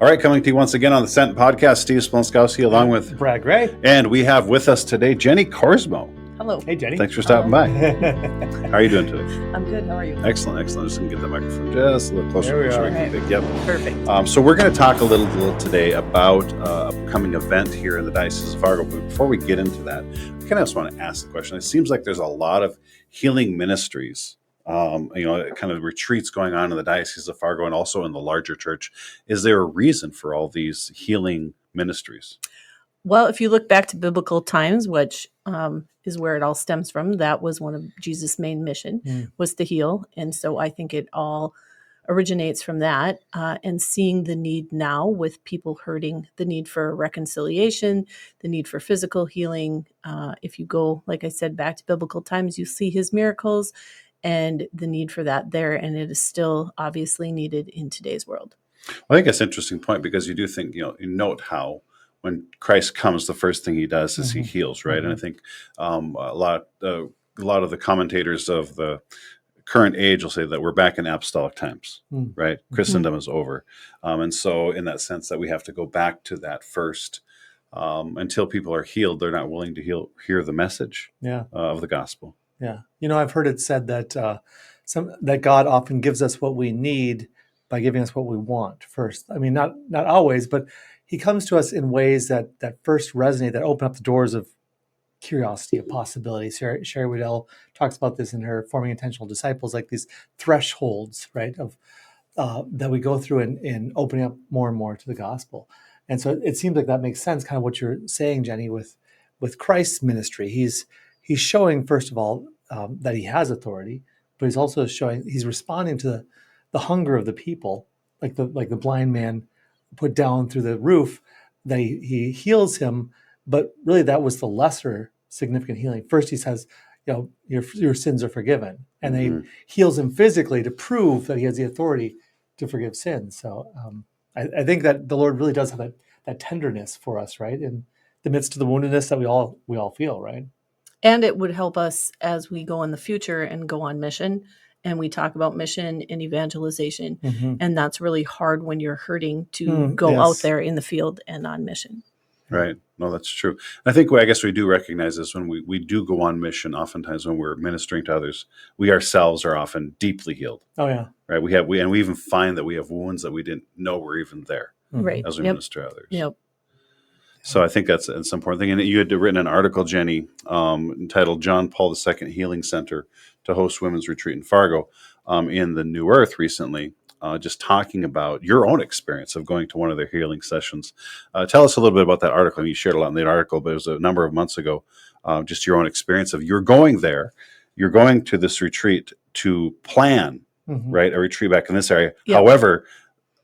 All right, coming to you once again on the Sent Podcast, Steve Splonskowski along with Brad Gray. And we have with us today Jennie Korsmo. Hello. Hey, Jennie. Thanks for stopping by. How are you doing today? I'm good. How are you? Excellent. I'm just going to get the microphone just a little closer. There we are. Right. Yep. Perfect. So we're going to talk a little today about an upcoming event here in the Diocese of Fargo. But before we get into that, I kind of just want to ask the question. It seems like there's a lot of healing ministries, kind of retreats going on in the Diocese of Fargo and also in the larger church. Is there a reason for all these healing ministries? Well, if you look back to biblical times, which is where it all stems from, that was one of Jesus' main mission, was to heal. And so I think it all originates from that, and seeing the need now with people hurting, the need for reconciliation, the need for physical healing. If you go, like I said, back to biblical times, you see his miracles and the need for that there. And it is still obviously needed in today's world. Well, I think that's an interesting point because you do think, you note how when Christ comes, the first thing he does is he heals, right? And I think a lot of the commentators of the current age will say that we're back in apostolic times, right? Christendom is over. And so in that sense that we have to go back to that first, until people are healed, they're not willing to hear the message of the gospel. Yeah. I've heard it said that that God often gives us what we need by giving us what we want first. I mean, not always, but he comes to us in ways that first resonate, that open up the doors of curiosity, of possibilities. Sherry Waddell talks about this in her Forming Intentional Disciples, like these thresholds, right, of that we go through in opening up more and more to the gospel. And so it seems like that makes sense, kind of what you're saying, Jennie, with Christ's ministry. He's showing, first of all, that he has authority, but he's also showing he's responding to the hunger of the people, like the blind man put down through the roof, that he heals him, but really that was the lesser significant healing. First he says, your sins are forgiven, and then he heals him physically to prove that he has the authority to forgive sins. So I think that the Lord really does have that tenderness for us, right, in the midst of the woundedness that we all feel, right? And it would help us as we go in the future and go on mission. And we talk about mission and evangelization. And that's really hard when you're hurting to go out there in the field and on mission. Right. No, that's true. I think I guess we do recognize this when we do go on mission. Oftentimes when we're ministering to others, we ourselves are often deeply healed. Oh, yeah. Right. We even find that we have wounds that we didn't know were even there as we minister to others. Yep. So I think that's an important thing. And you had written an article, Jennie, entitled John Paul II Healing Center to Host Women's Retreat in Fargo in the New Earth recently, just talking about your own experience of going to one of their healing sessions. Tell us a little bit about that article. I mean, you shared a lot in that article, but it was a number of months ago, just your own experience of you're going there, you're going to this retreat to plan, right, a retreat back in this area. Yep. However,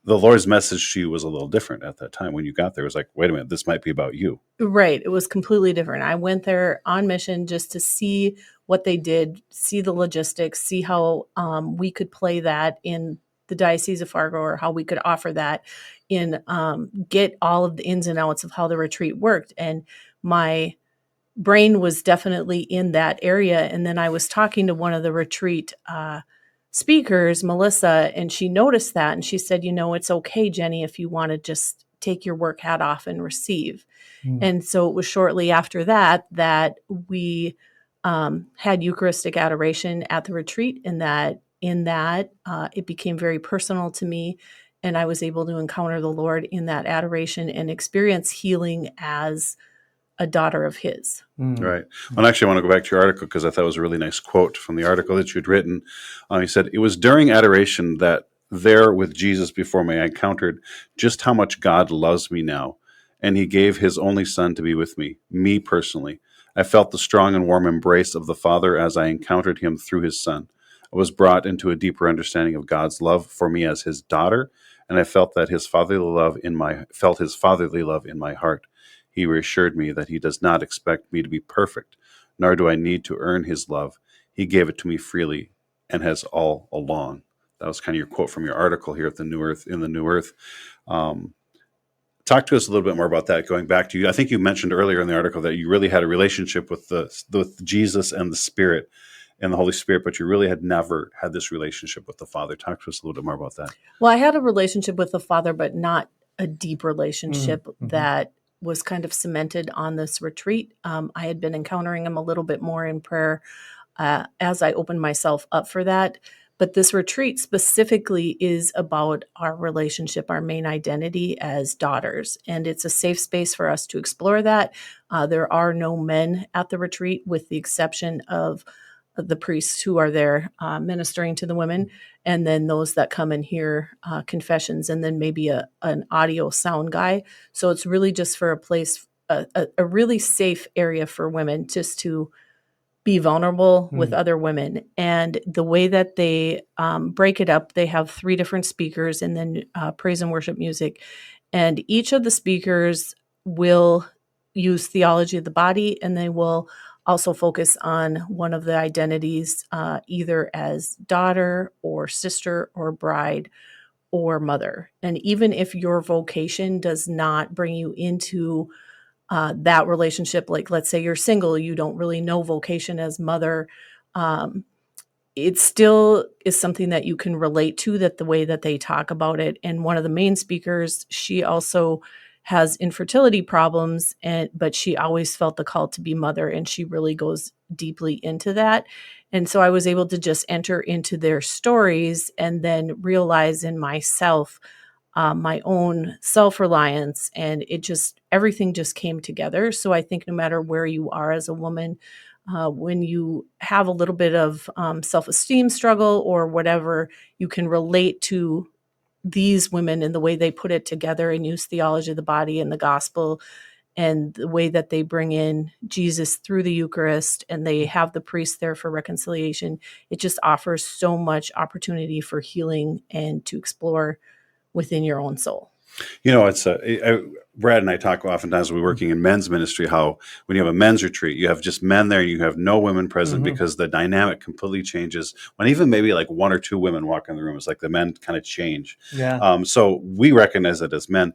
the Lord's message to you was a little different at that time when you got there. It was like, wait a minute, this might be about you. Right. It was completely different. I went there on mission just to see what they did, see the logistics, see how we could play that in the Diocese of Fargo, or how we could offer that in, get all of the ins and outs of how the retreat worked. And my brain was definitely in that area. And then I was talking to one of the retreat speakers, Melissa, and she noticed that, and she said, it's okay, Jennie, if you want to just take your work hat off and receive. And so it was shortly after that we had Eucharistic adoration at the retreat, and that it became very personal to me, and I was able to encounter the Lord in that adoration and experience healing as a daughter of his. Right. Well, actually, I want to go back to your article because I thought it was a really nice quote from the article that you'd written. He said, it was during adoration that there with Jesus before me, I encountered just how much God loves me now. And he gave his only son to be with me personally. I felt the strong and warm embrace of the Father as I encountered him through his son. I was brought into a deeper understanding of God's love for me as his daughter, and I felt his fatherly love in my heart. He reassured me that he does not expect me to be perfect, nor do I need to earn his love. He gave it to me freely and has all along. That was kind of your quote from your article here at the New Earth, in the New Earth. Talk to us a little bit more about that, going back to you. I think you mentioned earlier in the article that you really had a relationship with Jesus and the Spirit and the Holy Spirit, but you really had never had this relationship with the Father. Talk to us a little bit more about that. Well, I had a relationship with the Father, but not a deep relationship that was kind of cemented on this retreat. I had been encountering him a little bit more in prayer as I opened myself up for that. But this retreat specifically is about our relationship, our main identity as daughters. And it's a safe space for us to explore that. There are no men at the retreat, with the exception of the priests who are there ministering to the women, and then those that come and hear confessions, and then maybe an audio sound guy. So it's really just for a place, a really safe area for women just to be vulnerable with other women. And the way that they break it up, they have 3 different speakers and then praise and worship music. And each of the speakers will use theology of the body, and they will also focus on one of the identities, either as daughter or sister or bride or mother. And even if your vocation does not bring you into that relationship, like let's say you're single, you don't really know vocation as mother, it still is something that you can relate to, that the way that they talk about it. And one of the main speakers, she also has infertility problems, but she always felt the call to be mother, and she really goes deeply into that. And so I was able to just enter into their stories and then realize in myself my own self-reliance, and everything just came together. So I think no matter where you are as a woman, when you have a little bit of self-esteem struggle or whatever, you can relate to these women and the way they put it together and use theology of the body and the gospel, and the way that they bring in Jesus through the Eucharist, and they have the priest there for reconciliation. It just offers so much opportunity for healing and to explore within your own soul. It's Brad and I talk oftentimes when we're working in men's ministry, how when you have a men's retreat, you have just men there and you have no women present, because the dynamic completely changes when even maybe like 1 or 2 women walk in the room. It's like the men kind of change. Yeah. So we recognize it as men.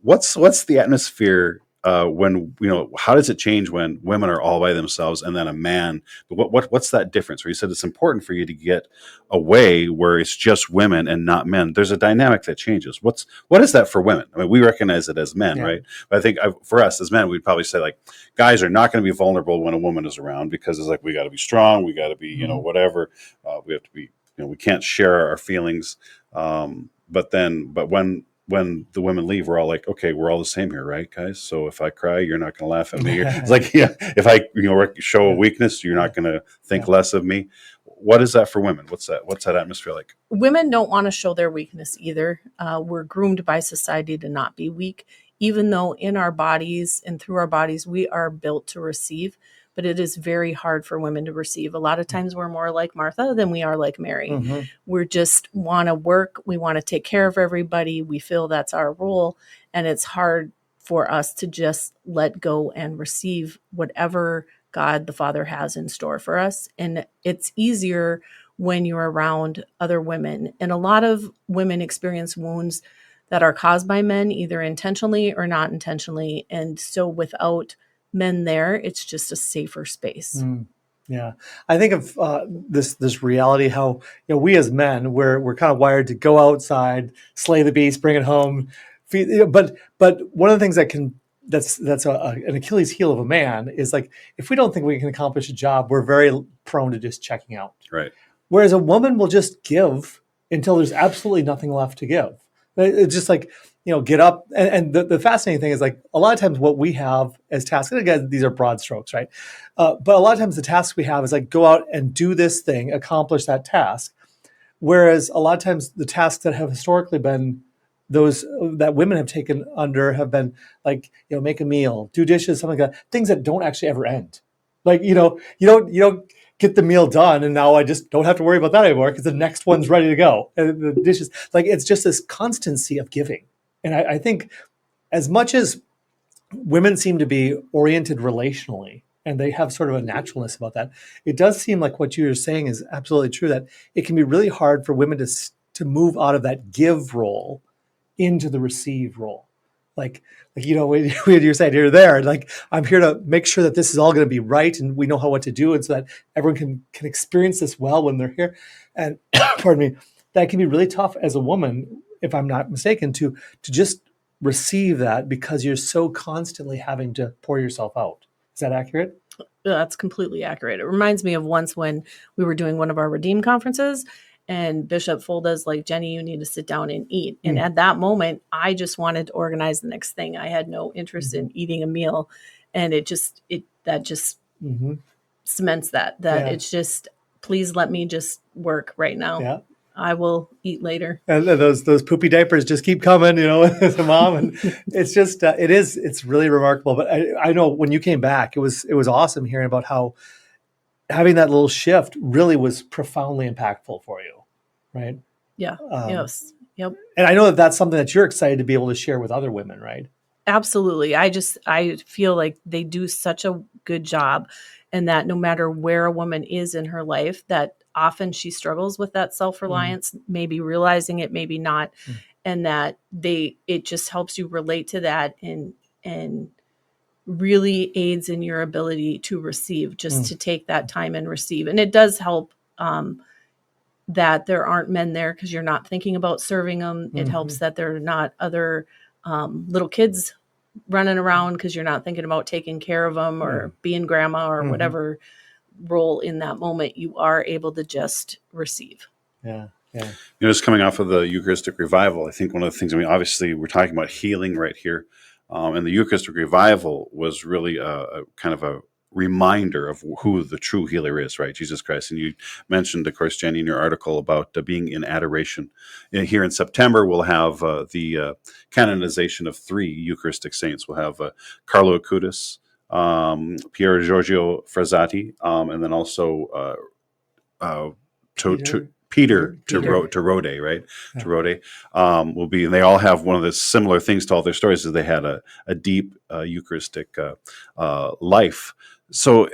What's the atmosphere when, how does it change when women are all by themselves and then a man? What's that difference? Where you said it's important for you to get away where it's just women and not men. There's a dynamic that changes. What is that for women? I mean, we recognize it as men, right? But I think for us as men, we'd probably say like, guys are not going to be vulnerable when a woman is around, because it's like, we got to be strong, we got to be, whatever. We have to be, we can't share our feelings. But when the women leave, we're all like, okay, we're all the same here, right, guys? So if I cry, you're not going to laugh at me. It's like, if I show a weakness, you're not going to think less of me. What is that for women? What's that atmosphere like? Women don't want to show their weakness either. We're groomed by society to not be weak, even though in our bodies and through our bodies, we are built to receive. But it is very hard for women to receive. A lot of times we're more like Martha than we are like Mary. We just want to work. We want to take care of everybody. We feel that's our role. And it's hard for us to just let go and receive whatever God the Father has in store for us. And it's easier when you're around other women. And a lot of women experience wounds that are caused by men, either intentionally or not intentionally. And so without men there, it's just a safer space. Yeah, I think of this reality, how we as men, we're kind of wired to go outside, slay the beast, bring it home. But one of the things that's an Achilles heel of a man is like, if we don't think we can accomplish a job, we're very prone to just checking out. Right. Whereas a woman will just give until there's absolutely nothing left to give. It's just like, get up. And the fascinating thing is, like, a lot of times what we have as tasks, and again, these are broad strokes, right? But a lot of times the task we have is like, go out and do this thing, accomplish that task. Whereas a lot of times the tasks that have historically been those that women have taken under have been like, make a meal, do dishes, something like that, things that don't actually ever end. Like, you don't get the meal done and now I just don't have to worry about that anymore because the next one's ready to go. And the dishes, like, it's just this constancy of giving. And I think as much as women seem to be oriented relationally and they have sort of a naturalness about that, it does seem like what you're saying is absolutely true, that it can be really hard for women to move out of that give role into the receive role. Like when you're saying you're there, like, I'm here to make sure that this is all going to be right and we know what to do, and so that everyone can experience this well when they're here. And pardon me, that can be really tough as a woman, if I'm not mistaken, to just receive that because you're so constantly having to pour yourself out. Is that accurate? That's completely accurate. It reminds me of once when we were doing one of our Redeem conferences, and Bishop Folda's like, Jennie, you need to sit down and eat. And at that moment, I just wanted to organize the next thing. I had no interest in eating a meal. And that just cements that Yeah. it's just, please let me just work right now. Yeah. I will eat later. And those poopy diapers just keep coming, as a mom, and it's just it's really remarkable. But I know when you came back, it was awesome hearing about how having that little shift really was profoundly impactful for you, right? Yeah. Yes. Yep. And I know that that's something that you're excited to be able to share with other women, right? Absolutely. I feel like they do such a good job, and that no matter where a woman is in her life, that often she struggles with that self-reliance, maybe realizing it, maybe not. And that it just helps you relate to that and really aids in your ability to receive, just to take that time and receive. And it does help that there aren't men there because you're not thinking about serving them. It helps that there are not other little kids running around because you're not thinking about taking care of them or being grandma or whatever role in that moment. You are able to just receive. Yeah. Yeah. Just coming off of the Eucharistic revival, I think one of the things, obviously we're talking about healing right here. And the Eucharistic revival was really a kind of a reminder of who the true healer is, right? Jesus Christ. And you mentioned, of course, Jennie, in your article about being in adoration. Here in September, we'll have the canonization of 3 Eucharistic saints. We'll have Carlo Acutis, Pier Giorgio Frassati, and then also Peter Rode, right? Yeah. To Rode will be, and they all have one of the similar things to all their stories is they had a deep Eucharistic life. So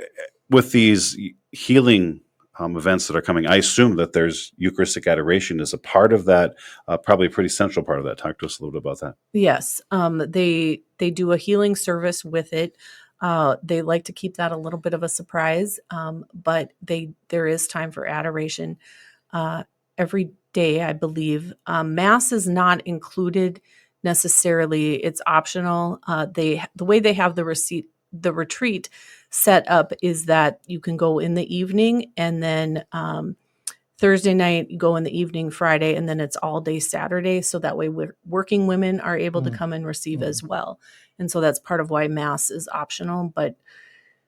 with these healing events that are coming, I assume that there's Eucharistic adoration as a part of that, probably a pretty central part of that. Talk to us a little bit about that. Yes, they do a healing service with it. They like to keep that a little bit of a surprise, but there is time for adoration every day, I believe. Mass is not included necessarily; it's optional. The way they have the retreat set up is that you can go in the evening, and then Thursday night you go in the evening, Friday, and then it's all day Saturday. So that way, working women are able to come and receive as well. And so that's part of why Mass is optional. But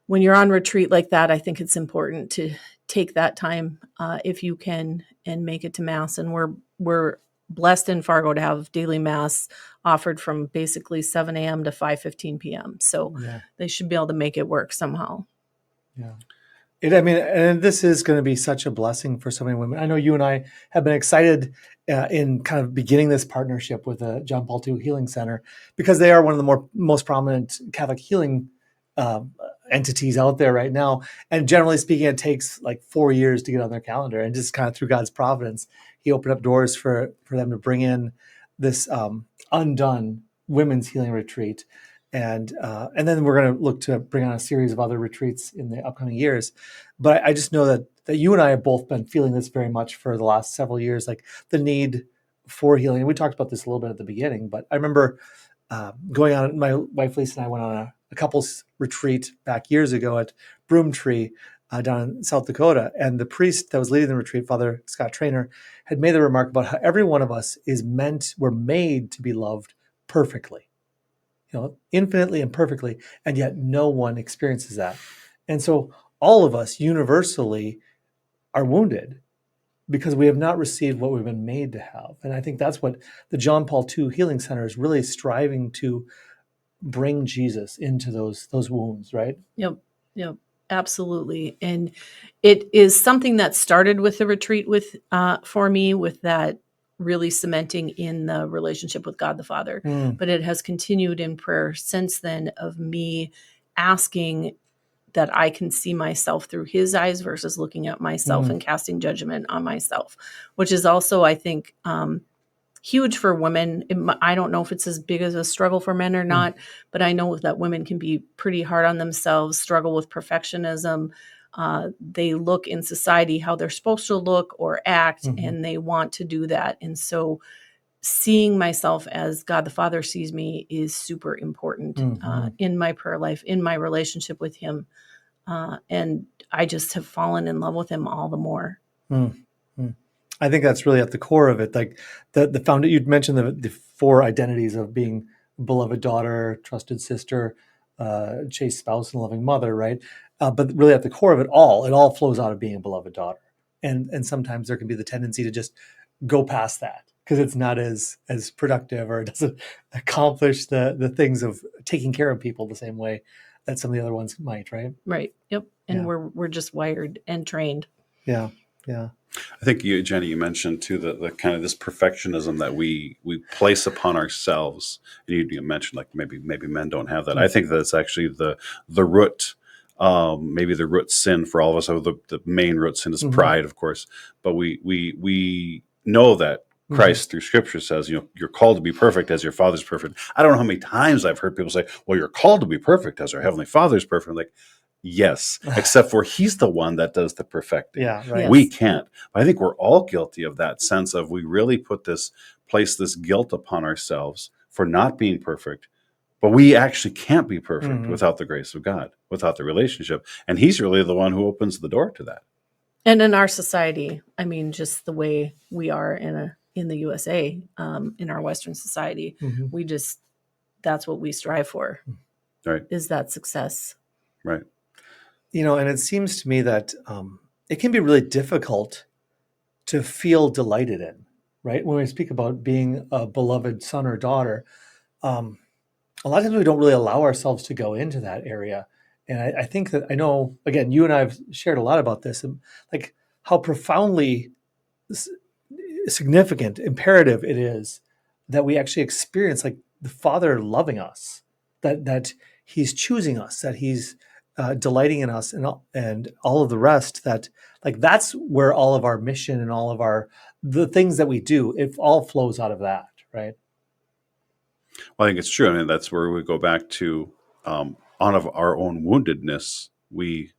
when you're on retreat like that, I think it's important to take that time if you can and make it to Mass. And we're blessed in Fargo to have daily Mass offered from basically 7 a.m. to 5:15 p.m. So they should be able to make it work somehow. Yeah. And this is going to be such a blessing for so many women. I know you and I have been excited in kind of beginning this partnership with the John Paul II Healing Center because they are one of the most prominent Catholic healing entities out there right now. And generally speaking, it takes like 4 years to get on their calendar. And just kind of through God's providence, He opened up doors for them to bring in this undone women's healing retreat. And then we're going to look to bring on a series of other retreats in the upcoming years. But I just know that you and I have both been feeling this very much for the last several years, like the need for healing. And we talked about this a little bit at the beginning, but I remember going on, my wife Lisa and I went on a couples retreat back years ago at Broomtree down in South Dakota. And the priest that was leading the retreat, Father Scott Traynor, had made the remark about how every one of us we're made to be loved perfectly. Infinitely and perfectly, and yet no one experiences that. And so all of us universally are wounded because we have not received what we've been made to have. And I think that's what the John Paul II Healing Center is really striving to bring Jesus into those wounds, right? Yep, absolutely. And it is something that started with the retreat for me with that really cementing in the relationship with God the Father. But it has continued in prayer since then of me asking that I can see myself through His eyes versus looking at myself and casting judgment on myself, which is also, I think, huge for women. I don't know if it's as big as a struggle for men or not, but I know that women can be pretty hard on themselves, struggle with perfectionism. They look in society how they're supposed to look or act, and they want to do that. And so seeing myself as God the Father sees me is super important in my prayer life, in my relationship with him. And I just have fallen in love with him all the more. I think that's really at the core of it. Like the found you'd mentioned the four identities of being beloved daughter, trusted sister, chaste spouse, and loving mother, right? But really at the core of it all flows out of being a beloved daughter. And sometimes there can be the tendency to just go past that because it's not as productive, or it doesn't accomplish the things of taking care of people the same way that some of the other ones might, right? Right. Yep. And Yeah. we're just wired and trained. Yeah. Yeah. I think you, Jenny, you mentioned too the kind of this perfectionism that we place upon ourselves. And you mentioned like maybe men don't have that. I think that's actually the root, maybe the root sin for all of us. So the main root sin is pride, of course. But we know that Christ through Scripture says, you're called to be perfect as your Father's perfect. I don't know how many times I've heard people say, "Well, you're called to be perfect as our Heavenly Father's perfect." I'm like, yes, except for he's the one that does the perfecting. Yeah, right. Yes. We can't. But I think we're all guilty of that sense of we really place this guilt upon ourselves for not being perfect. But we actually can't be perfect without the grace of God, without the relationship. And he's really the one who opens the door to that. And in our society, I mean, just the way we are in the USA, in our Western society, that's what we strive for. Right. Is that success. Right. And it seems to me that it can be really difficult to feel delighted in, right? When we speak about being a beloved son or daughter, a lot of times we don't really allow ourselves to go into that area. And I think that I know, again, you and I have shared a lot about this, and like how profoundly significant, imperative it is that we actually experience like the Father loving us, that he's choosing us, that he's delighting in us, and all of the rest. That like that's where all of our mission and all of the things that we do, it all flows out of that, right? Well, I think it's true. I mean, that's where we go back to on of our own woundedness, we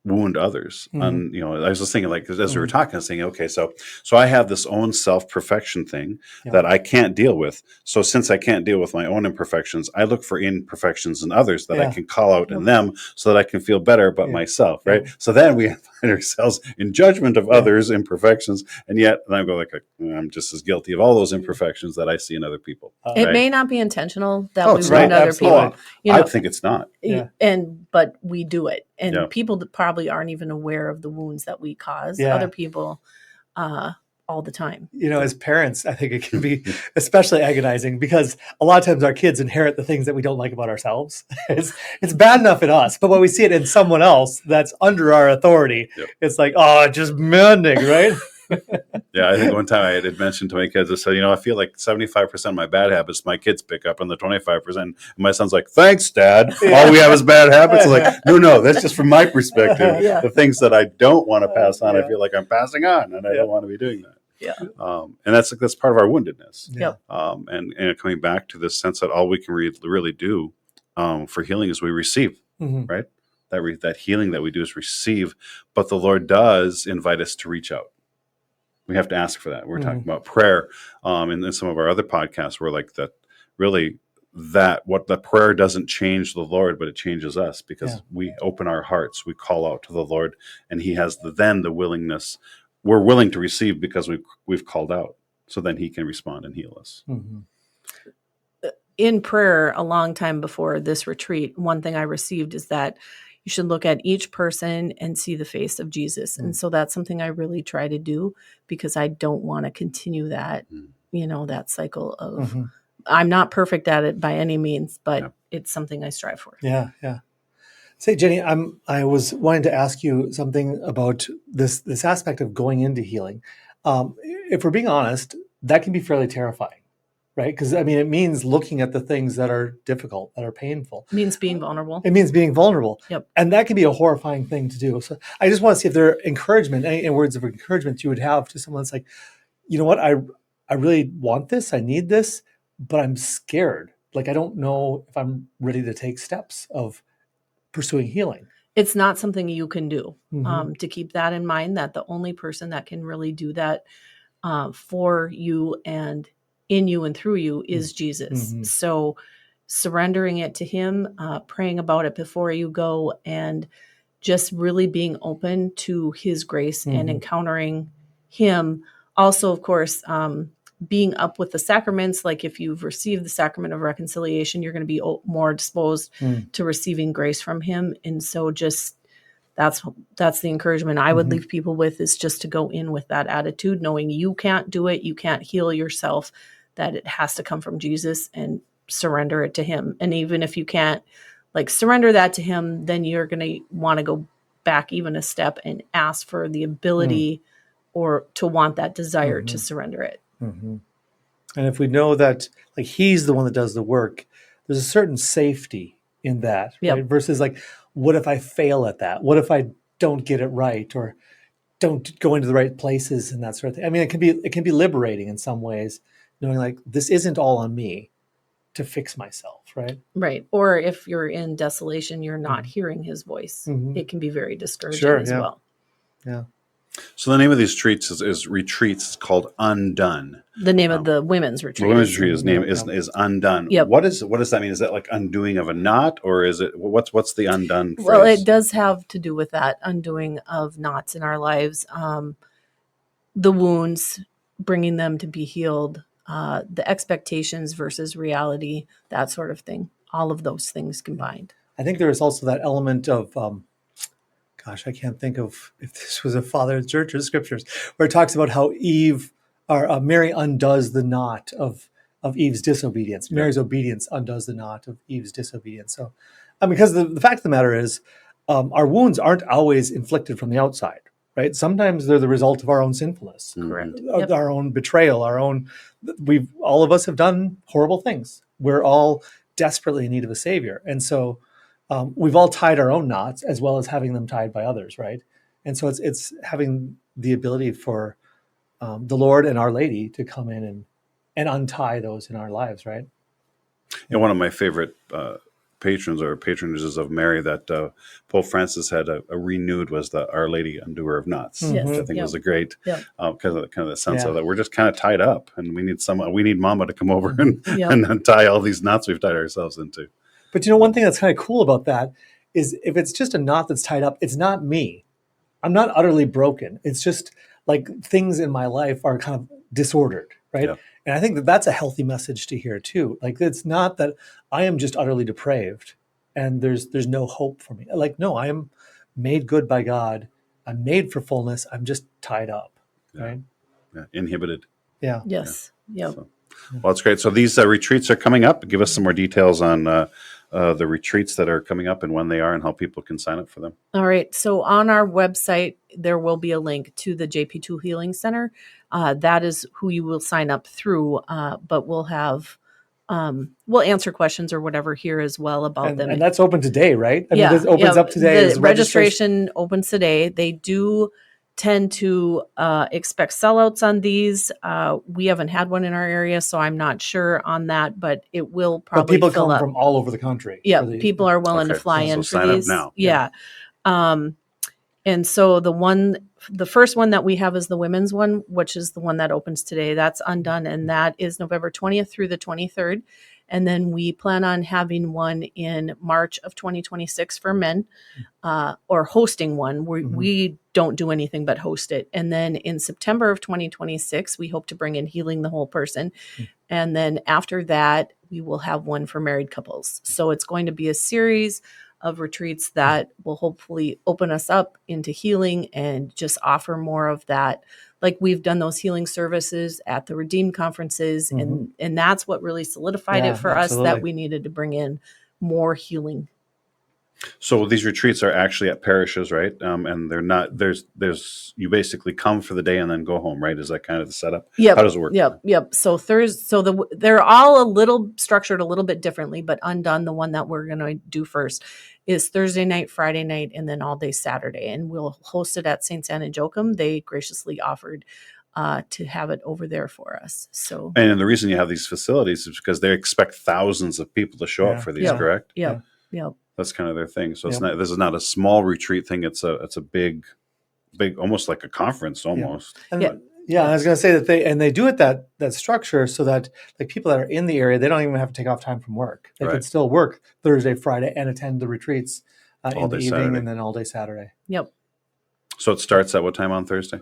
wound others. And I was just thinking, like, as we were talking, I was thinking, okay, so I have this own self-perfection thing that I can't deal with. So since I can't deal with my own imperfections, I look for imperfections in others that I can call out in them so that I can feel better about myself, right? So then we find ourselves in judgment of others' imperfections, and yet I go like, I'm just as guilty of all those imperfections that I see in other people. It may not be intentional that we it's wound not. other people. I think it's not. But we do it, and people that probably aren't even aware of the wounds that we cause other people all the time. As parents, I think it can be especially agonizing because a lot of times our kids inherit the things that we don't like about ourselves. It's bad enough in us, but when we see it in someone else that's under our authority, it's like, just mending, right? I think one time I had mentioned to my kids, I said, I feel like 75% of my bad habits my kids pick up, and the 25%. And my son's like, "Thanks, Dad. All we have is bad habits." I'm like, no, that's just from my perspective. The things that I don't want to pass on, I feel like I'm passing on, and I don't want to be doing that. And that's part of our woundedness. And coming back to this sense that all we can really do for healing is we receive, right? That healing that we do is receive, but the Lord does invite us to reach out. We have to ask for that. We're talking about prayer in some of our other podcasts. We're like that. Really, what the prayer doesn't change the Lord, but it changes us because we open our hearts. We call out to the Lord, and He has the willingness. We're willing to receive because we've called out. So then He can respond and heal us. In prayer, a long time before this retreat, one thing I received is that you should look at each person and see the face of Jesus. And so that's something I really try to do because I don't want to continue that, that cycle of, I'm not perfect at it by any means, but it's something I strive for. Yeah. Say, Jenny, I was wanting to ask you something about this aspect of going into healing. If we're being honest, that can be fairly terrifying. Right? Because, it means looking at the things that are difficult, that are painful. It means being vulnerable. It means being vulnerable. Yep. And that can be a horrifying thing to do. So I just want to see if there are any words of encouragement you would have to someone that's like, you know what, I really want this, I need this, but I'm scared. Like, I don't know if I'm ready to take steps of pursuing healing. It's not something you can do. To keep that in mind, that the only person that can really do that for you and in you and through you is Jesus. Mhm. So surrendering it to him, praying about it before you go, and just really being open to his grace and Mhm. encountering him. Also, of course, being up with the sacraments, like if you've received the sacrament of reconciliation, you're going to be more disposed Mm. to receiving grace from him. And so just that's the encouragement I would Mhm. leave people with, is just to go in with that attitude, knowing you can't do it, you can't heal yourself, that it has to come from Jesus, and surrender it to him. And even if you can't surrender that to him, then you're going to want to go back even a step and ask for the ability or to want that desire to Mhm. surrender it. Mhm. And if we know that like he's the one that does the work, there's a certain safety in that, Yep. right? Versus like, what if I fail at that? What if I don't get it right, or don't go into the right places and that sort of thing? I mean, it can be liberating in some ways, knowing like this isn't all on me to fix myself, right? Right. Or if you're in desolation, you're not Mhm. hearing his voice. Mhm. It can be very discouraging Sure, as yeah. well. Yeah. So the name of these retreats is retreats. It's called Undone. The name of the women's The retreat women's is retreat is name Yep. is Undone. Yep. What does that mean? Is that like undoing of a knot, or is it what's the undone phrase? Well, it does have to do with that undoing of knots in our lives, the wounds, bringing them to be healed, the expectations versus reality, that sort of thing. All of those things combined. I think there is also that element of, gosh, I can't think of if this was a father of the church or scriptures, where it talks about how Mary undoes the knot of Eve's disobedience. Yeah. Mary's obedience undoes the knot of Eve's disobedience. So, because the fact of the matter is, our wounds aren't always inflicted from the outside, right? Sometimes they're the result of our own sinfulness, Correct. of our own betrayal, all of us have done horrible things. We're all desperately in need of a savior. And so we've all tied our own knots as well as having them tied by others, right? And so it's having the ability for the Lord and Our Lady to come in and untie those in our lives, right? And one of my favorite patrons or patronages of Mary that Pope Francis had a renewed was the Our Lady Undoer of Knots, Mhm. which I think was a great Yep. kind of the sense Yeah. of that we're just kind of tied up, and we need Mama to come over and Yep. and untie all these knots we've tied ourselves into. But one thing that's kind of cool about that is if it's just a knot that's tied up, it's not me. I'm not utterly broken. It's just like things in my life are kind of disordered, right? Yeah. And I think that that's a healthy message to hear too. Like it's not that I am just utterly depraved and there's no hope for me. Like no, I am made good by God. I'm made for fullness. I'm just tied up, Yeah. right? Yeah, inhibited. Yeah. Yes. Yep. So, well, it's great. So these retreats are coming up. Give us some more details on the retreats that are coming up and when they are and how people can sign up for them. All right. So on our website, there will be a link to the JP2 Healing Center. That is who you will sign up through, but we'll have we'll answer questions or whatever here as well about them. And that's open today, right? I Yeah, mean, this opens up today. The Is registration opens today. They do tend to expect sellouts on these. We haven't had one in our area, so I'm not sure on that, but it will But probably people fill come up. from all over the country. Yeah, for the- people are willing to Okay, fly so in for sign up these. now. Yeah. And so the first one that we have is the women's one, which is the one that opens today. That's Undone, and that is November 20th through the 23rd. And then we plan on having one in March of 2026 for men, or hosting one. We don't do anything but host it. And then in September of 2026, we hope to bring in Healing the Whole Person. And then after that, we will have one for married couples. So it's going to be a series of retreats that will hopefully open us up into healing and just offer more of that. Like we've done those healing services at the Redeemed conferences, and that's what really solidified Yeah, it for absolutely. us, that we needed to bring in more healing. So these retreats are actually at parishes, right? And they're not. There's you basically come for the day and then go home, right? Is that kind of the setup? Yep. How does it work? Yep. So they're all a little structured a little bit differently, but Undone, the one that we're going to do first, is Thursday night, Friday night, and then all day Saturday. And we'll host it at St. Anne in Joachim. They graciously offered to have it over there for us. So, And the reason you have these facilities is because they expect thousands of people to show up for these, Yep. correct? Yep. That's kind of their thing. So it's Yep. not. This is not a small retreat thing. It's a big, almost like a conference almost. And Yeah. Yeah, I was going to say that they do it that structure so that like people that are in the area, they don't even have to take off time from work. They Right. can still work Thursday, Friday, and attend the retreats All in the day evening Saturday. and then all day Saturday. Yep. So it starts at what time on Thursday?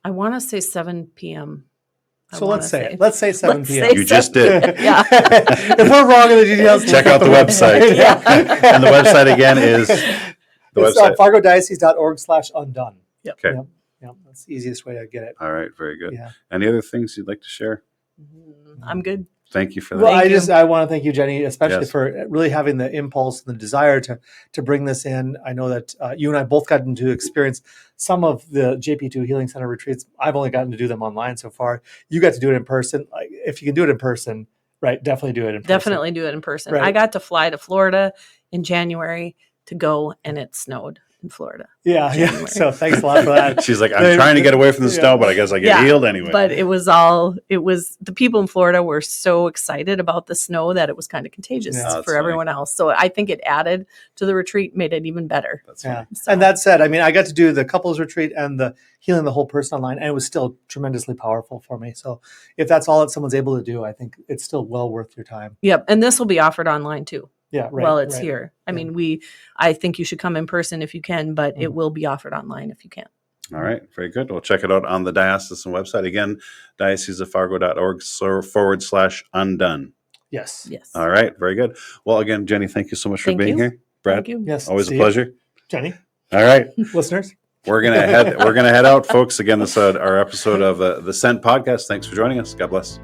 I want to say 7 p.m. I So wanna let's say it. Let's say 7 Let's p.m. say You just did. Yeah. If we're wrong in the details, Check look out at the website. Yeah. And the website again is the It's website. fargodiocese.org/undone. Yep. Okay. Yep. That's the easiest way to get it. All right. Very good. Yeah. Any other things you'd like to share? I'm good. Thank you for that. Well, Thank you. I want to thank you, Jenny, especially Yes. for really having the impulse and the desire to bring this in. I know that you and I both gotten to experience some of the JP2 Healing Center retreats. I've only gotten to do them online so far. You got to do it in person. Like, if you can do it in person, right? Definitely do it in person. Definitely do it in person. Right. I got to fly to Florida in January to go, and it snowed in Florida. Yeah. January. So thanks a lot for that. She's like, I'm trying to get away from the snow, but I guess I get healed anyway. But it was the people in Florida were so excited about the snow that it was kind of contagious Yeah. That's for funny. everyone else. So I think it added to the retreat, made it even better. That's Yeah. funny. So- And that said, I mean, I got to do the couples retreat and the healing the whole person online, and it was still tremendously powerful for me. So if that's all that someone's able to do, I think it's still well worth your time. Yep. And this will be offered online too. Yeah. Right. Well, it's right. here. I Yeah. mean, I think you should come in person if you can, but it Mhm. will be offered online if you can. All right. Very good. We'll check it out on the diocesan website. Again, dioceseoffargo.org/undone. Yes. Yes. All right. Very good. Well, again, Jenny, thank you so much for Thank being you. here. Brad, Thank you. Yes. always a See you. pleasure. Jenny, All right. listeners. We're gonna head out, folks. Again, this is our episode of the Sent podcast. Thanks for joining us. God bless.